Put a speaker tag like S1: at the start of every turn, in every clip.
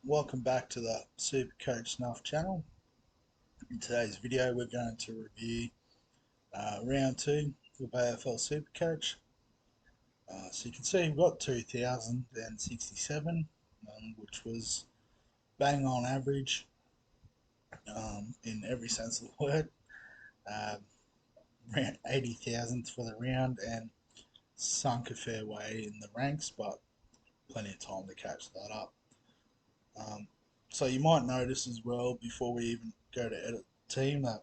S1: Welcome back to the SuperCoach Snuff channel. In today's video, we're going to review round two of AFL SuperCoach. So you can see we've got 2,067, which was bang on average in every sense of the word. Um, Around 80,000 for the round and sunk a fair way in the ranks, but plenty of time to catch that up. So you might notice as well before we even go to edit the team that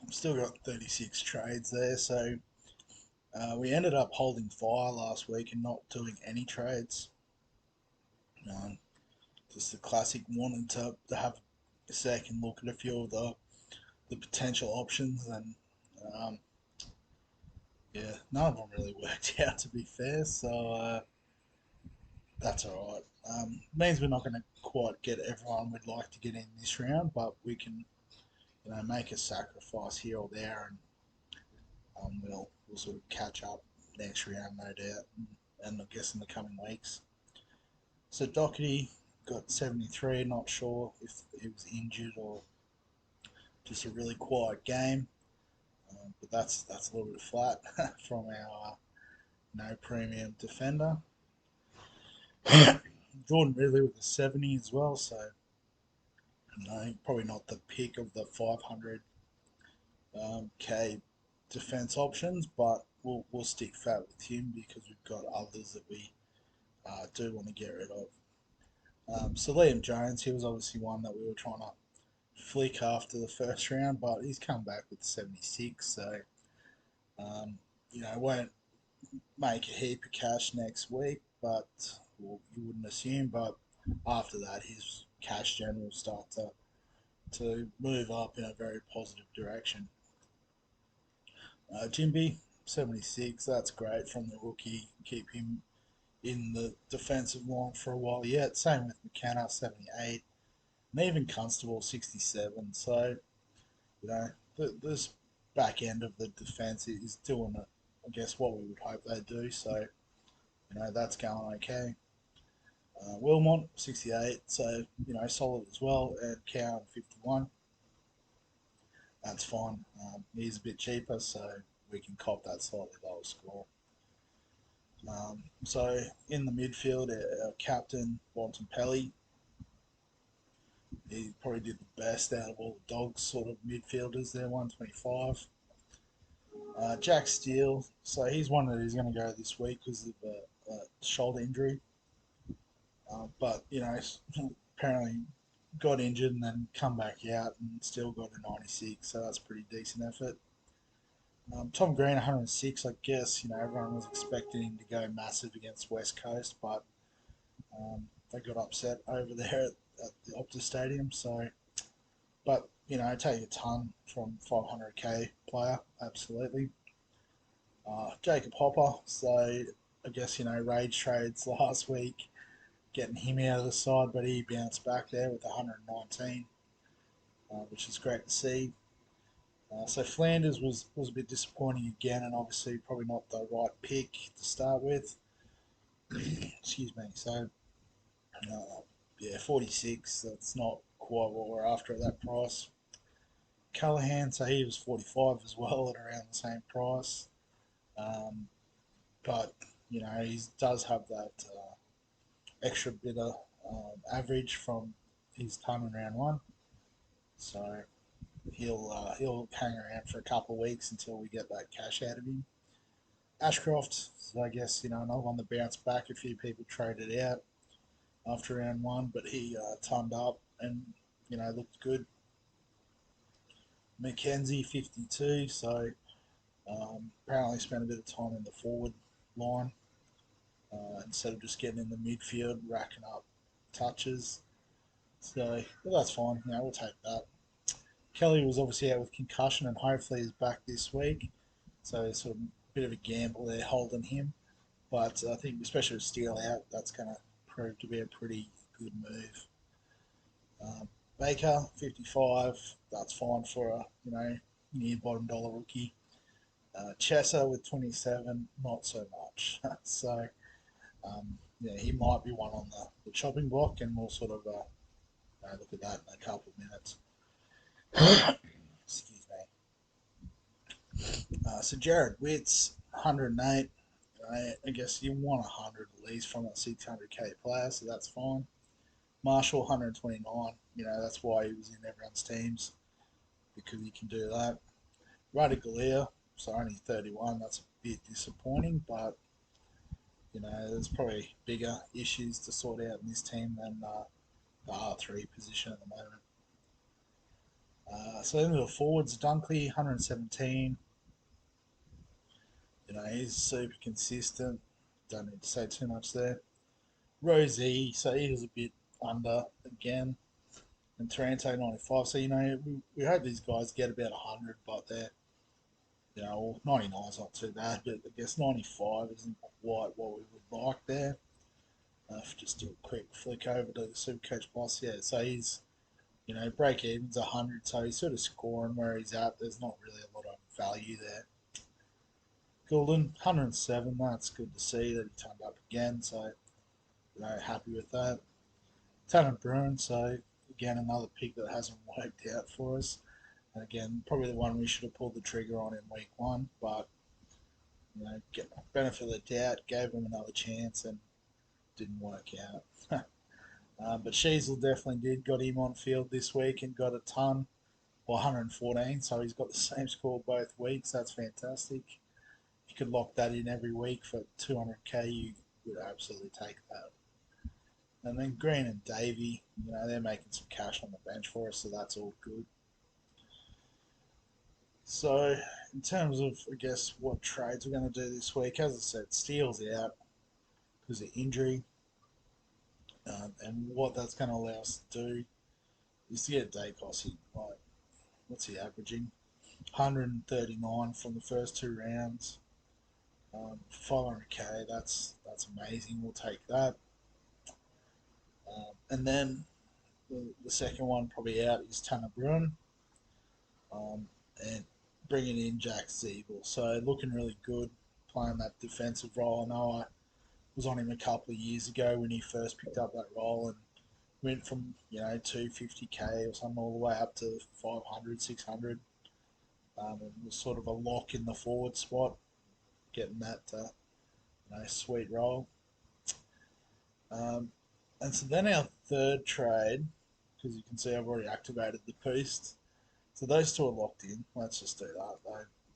S1: I've still got 36 trades there. So we ended up holding fire last week and not doing any trades. Um, just the classic wanted to have a second look at a few of the potential options and um, yeah, none of them really worked out to be fair. So that's all right. Means we're not going to quite get everyone we'd like to get in this round, but we can make a sacrifice here or there, and we'll sort of catch up next round, no doubt, and I guess in the coming weeks. So Doherty got 73. Not sure if he was injured or just a really quiet game, but that's a little bit flat from our no premium defender. Jordan Ridley with a 70 as well, so probably not the pick of the 500 K defense options, but we'll stick fat with him because we've got others that we do want to get rid of. So Liam Jones, he was obviously one that we were trying to flick after the first round, but he's come back with 76, so won't make a heap of cash next week, but well, you wouldn't assume. But after that, his cash gen will start to move up in a very positive direction. Jimby, 76, that's great from the rookie. Keep him in the defensive line for a while yet. Same with McKenna, 78, and even Constable, 67. So, this back end of the defense is doing, I guess, what we would hope they do. So, that's going okay. Wilmot, 68, so, solid as well. And Cowan, 51. That's fine. He's a bit cheaper, so we can cop that slightly lower score. So in the midfield, our captain, Bontempelli, he probably did the best out of all the Dogs sort of midfielders there, 125. Jack Steele, so he's one that is going to go this week because of a shoulder injury. But, apparently got injured and then come back out and still got a 96, so that's a pretty decent effort. Tom Green, 106, I guess, everyone was expecting him to go massive against West Coast, but they got upset over there at the Optus Stadium. So, but take a ton from 500k player, absolutely. Jacob Hopper. So I guess rage trades last week, getting him out of the side, but he bounced back there with 119, which is great to see. So Flanders was a bit disappointing again, and obviously probably not the right pick to start with. Excuse me. So yeah, 46. That's not quite what we're after at that price. Callahan, so he was 45 as well at around the same price. But he does have that extra bit of average from his time in round one, so he'll hang around for a couple of weeks until we get that cash out of him. Ashcroft, so I guess another one that bounced back. A few people traded out after round one, but he turned up and looked good. Mackenzie, 52, so apparently spent a bit of time in the forward line instead of just getting in the midfield, racking up touches. So that's fine. We'll take that. Kelly was obviously out with concussion and hopefully is back this week. So it's sort of a bit of a gamble there holding him. But I think especially with Steele out, that's going to prove to be a pretty good move. Baker, 55, that's fine for a near bottom dollar rookie. Chesser with 27, not so much. So yeah, he might be one on the chopping block, and we'll sort of look at that in a couple of minutes. Excuse me. So Jared Witt's 108. I guess you want 100 at least from a 600k player, so that's fine. Marshall 129. That's why he was in everyone's teams, because he can do that. Radigalia, so only 31. That's a bit disappointing, but there's probably bigger issues to sort out in this team than the R3 position at the moment. So then the forwards, Dunkley 117. He's super consistent. Don't need to say too much there. Rosie, so he was a bit under again. And Taranto 95. So, we hope these guys get about 100, but they're, 99 is not too bad, but I guess 95 isn't quite what we would like there. Just do a quick flick over to the SuperCoach boss. Yeah, so he's, break even's 100, so he's sort of scoring where he's at. There's not really a lot of value there. Goulden, 107. That's good to see that he turned up again, so, happy with that. Tanner Bruin, so again, another pick that hasn't worked out for us. And again, probably the one we should have pulled the trigger on in week one, but get benefit of the doubt, gave him another chance and didn't work out. But Sheasel definitely did, got him on field this week and got a ton, or 114, so he's got the same score both weeks. That's fantastic. You could lock that in every week for 200k, you would absolutely take that. And then Green and Davey, they're making some cash on the bench for us, so that's all good. So, in terms of, I guess, what trades we're going to do this week, as I said, Steele's out because of injury. And what that's going to allow us to do is to get Dacos in. Like, what's he averaging? 139 from the first two rounds. 500k, that's amazing. We'll take that. And then the second one probably out is Tanner Bruin. And bringing in Jack Siegel. So looking really good, playing that defensive role. I know I was on him a couple of years ago when he first picked up that role and went from 250k or something all the way up to 500, 600. And was sort of a lock in the forward spot, getting that sweet role. And so then our third trade, because you can see I've already activated the Beast. So those two are locked in. Let's just do that.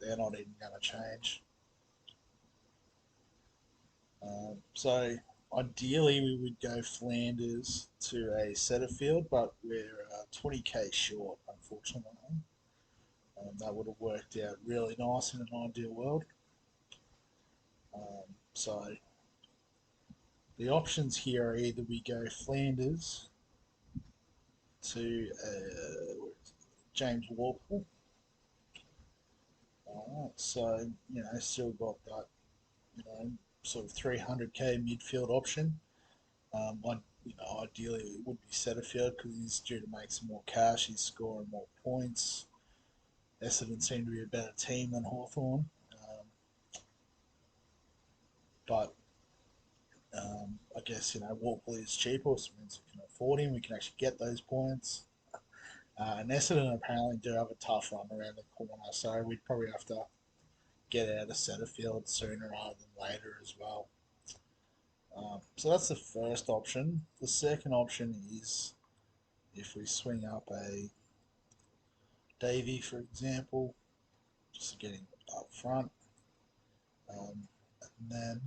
S1: They're not even going to change. So ideally we would go Flanders to a Setterfield, but we're 20k short, unfortunately. That would have worked out really nice in an ideal world. So the options here are either we go Flanders to James Warple. So, still got that, sort of 300k midfield option. Ideally it would be Setterfield because he's due to make some more cash. He's scoring more points. Essendon seem to be a better team than Hawthorn. But I guess, Walkley is cheaper, which means we can afford him. We can actually get those points. And Essendon apparently do have a tough run around the corner, so we'd probably have to get out of Setterfield sooner rather than later as well. So that's the first option. The second option is if we swing up a Davey, for example, just getting up front, and then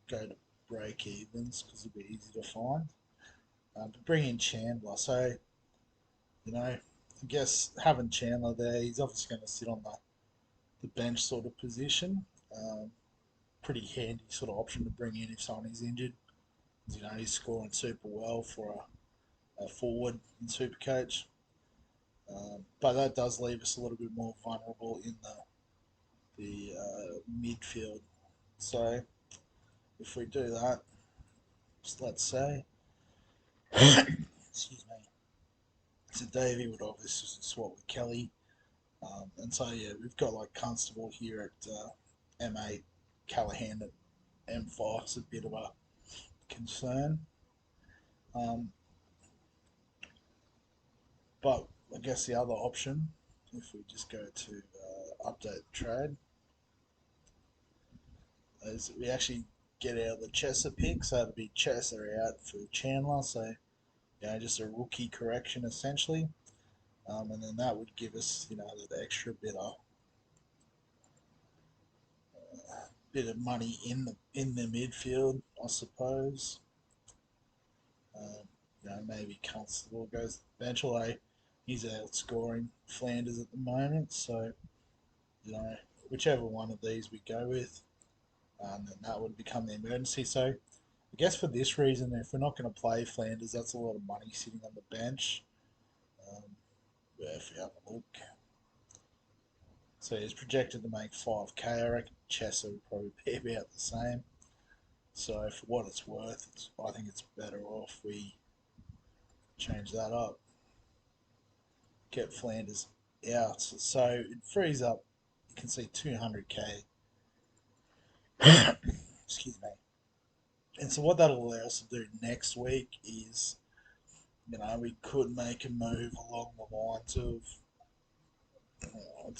S1: go to break evens because it'll be easy to find. But bring in Chandler. So, I guess having Chandler there, he's obviously going to sit on the bench sort of position. Pretty handy sort of option to bring in if someone is injured. He's scoring super well for a forward in SuperCoach. But that does leave us a little bit more vulnerable in the midfield. So if we do that, just let's say, excuse me, so Davey would obviously swap with Kelly. And so, yeah, we've got like Constable here at M8, Callahan at M5. It's a bit of a concern. Um, but I guess the other option, if we just go to update the trade, is we actually get out the Chesser pick. So it'll be Chesser out for Chandler. So just a rookie correction essentially. And then that would give us, that extra bit of money in the midfield, I suppose. Maybe Constable goes to the bench, although he's outscoring Flanders at the moment. So, whichever one of these we go with, then that would become the emergency. So, I guess for this reason, if we're not going to play Flanders, that's a lot of money sitting on the bench. If we have a look, so he's projected to make 5k. I reckon Chesser would probably be about the same. So for what it's worth, I think it's better off we change that up. Get Flanders out. So it frees up, you can see 200k. Excuse me. And so what that'll allow us to do next week is, we could make a move along the lines of, I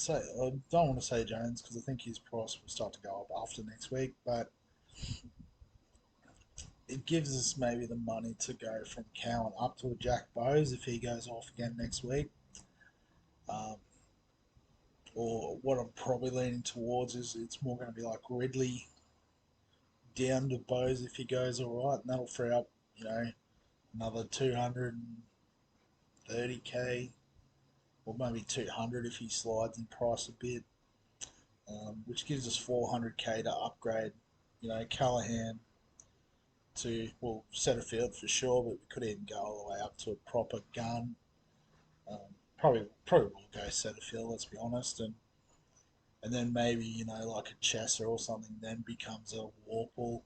S1: don't want to say Jones because I think his price will start to go up after next week, but it gives us maybe the money to go from Cowan up to a Jack Bowes if he goes off again next week. Or what I'm probably leaning towards is it's more going to be like Ridley down to Bowes if he goes all right, and that'll free up, another 230k, or maybe 200 if he slides in price a bit, which gives us 400k to upgrade, Callahan to, well, Setterfield for sure, but we could even go all the way up to a proper gun. Probably will go Setterfield, let's be honest, and then maybe, like a Chesser or something then becomes a Warple,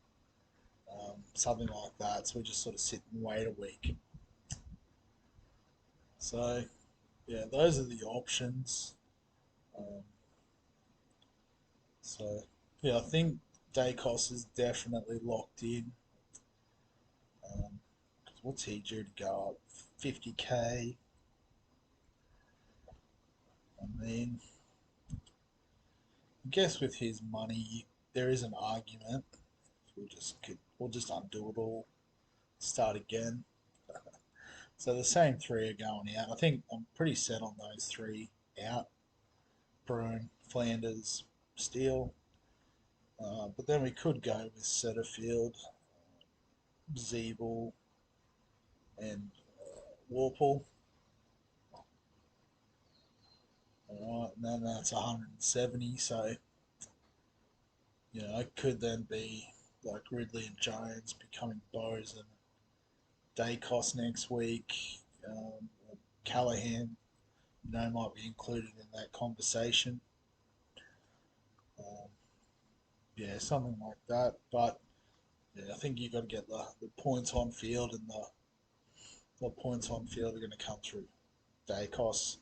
S1: something like that. So we just sort of sit and wait a week. So, yeah, those are the options. Um, so, yeah, I think Dacos is definitely locked in. What's he due to go up? 50k. I mean, I guess with his money, there is an argument. We'll just undo it all, start again. So the same three are going out. I think I'm pretty set on those three out. Bruin, Flanders, Steele. But then we could go with Setterfield, Zeeble, and Warple. Alright, and then that's 170. So, it could then be like Ridley and Jones becoming Bowes and Dacos next week. Callahan, might be included in that conversation. Um, something like that. But I think you've got to get the points on field, and the points on field are going to come through Dacos.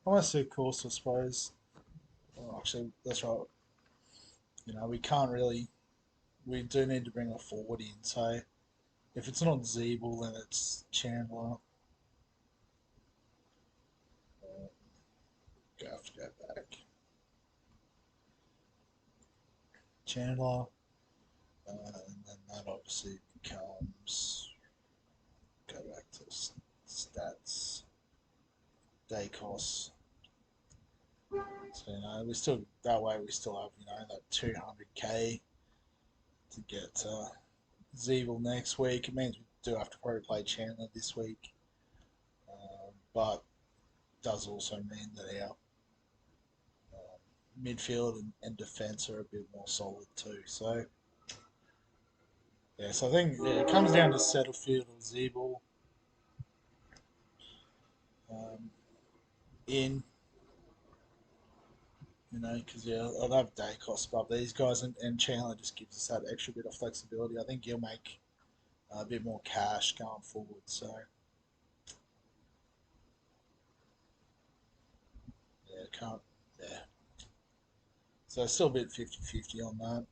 S1: Unless, of course, I suppose. Well, actually, that's right. We can't really. We do need to bring a forward in. So if it's not Zeeble, then it's Chandler. Have to go back. Chandler. And then that obviously becomes. Go back to stats. Dacos. So we still that way we still have that 200k to get Zeeble next week. It means we do have to probably play Chandler this week, but it does also mean that our midfield and defence are a bit more solid too. So so I think it comes down to Setterfield or Zeeble um, in. Because I'd have Dacos above these guys, and Chandler just gives us that extra bit of flexibility. I think he'll make a bit more cash going forward. So can't So still a bit 50-50 on that.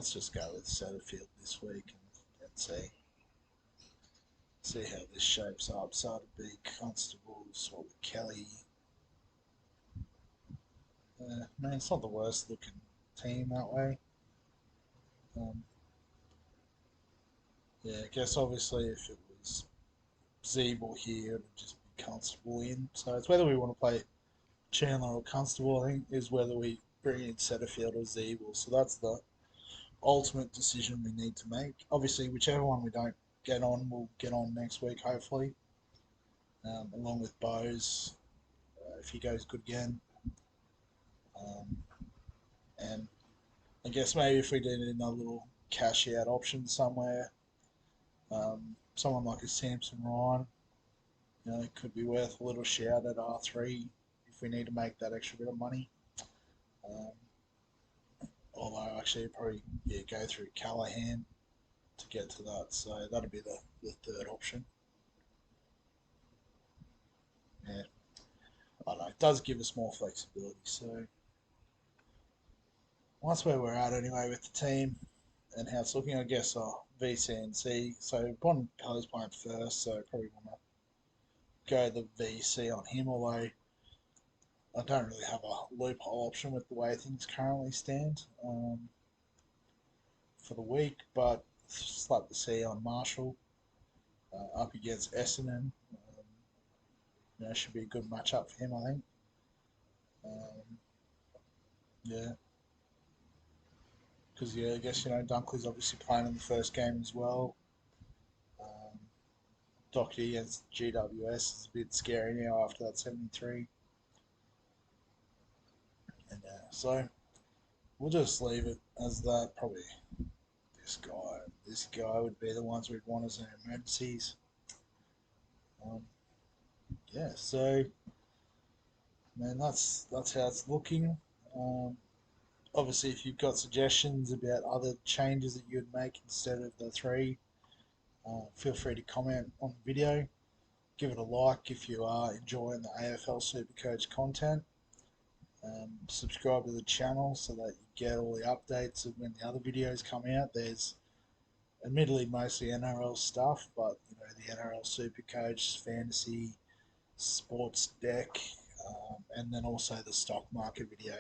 S1: let's just go with Setterfield this week and see how this shapes up. So it'd be Constables or Kelly. Man, it's not the worst looking team that way. Um, yeah, I guess obviously if it was Zeeble here, it would just be Constable in. So it's whether we want to play Chandler or Constable, I think, is whether we bring in Setterfield or Zeeble. So that's the ultimate decision we need to make. Obviously, whichever one we don't get on, we'll get on next week, hopefully, along with Bose, if he goes good again. Um, and I guess maybe if we did in a little cash out option somewhere, someone like a Samson Ryan, it could be worth a little shout at R3 if we need to make that extra bit of money. Um, Although actually probably go through Callahan to get to that, so that'd be the third option. Yeah, I don't know. It does give us more flexibility. So that's where we're at anyway with the team and how it's looking. I guess VC and C. So Bon Pelly's playing first, so probably want to go the VC on him. Although I don't really have a loophole option with the way things currently stand for the week, but slap the C on Marshall up against Essendon. Should be a good matchup for him, I think. Um, yeah, because I guess Dunkley's obviously playing in the first game as well. Doherty against GWS is a bit scary now after that 73, and so we'll just leave it as that. Probably this guy would be the ones we'd want as emergencies. Um, yeah, so man, that's how it's looking. Um, Obviously, if you've got suggestions about other changes that you'd make instead of the three, feel free to comment on the video. Give it a like if you are enjoying the AFL SuperCoach content. Subscribe to the channel so that you get all the updates of when the other videos come out. There's admittedly mostly NRL stuff, but the NRL SuperCoach, fantasy, sports deck, and then also the stock market video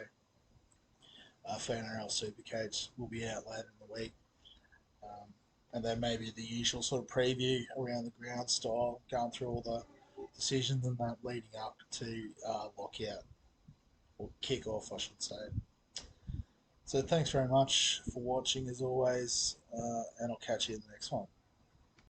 S1: for NRL SuperCoach will be out later in the week. And then maybe the usual sort of preview around the ground style, going through all the decisions and that leading up to lockout or kick-off, I should say. So thanks very much for watching as always, and I'll catch you in the next one.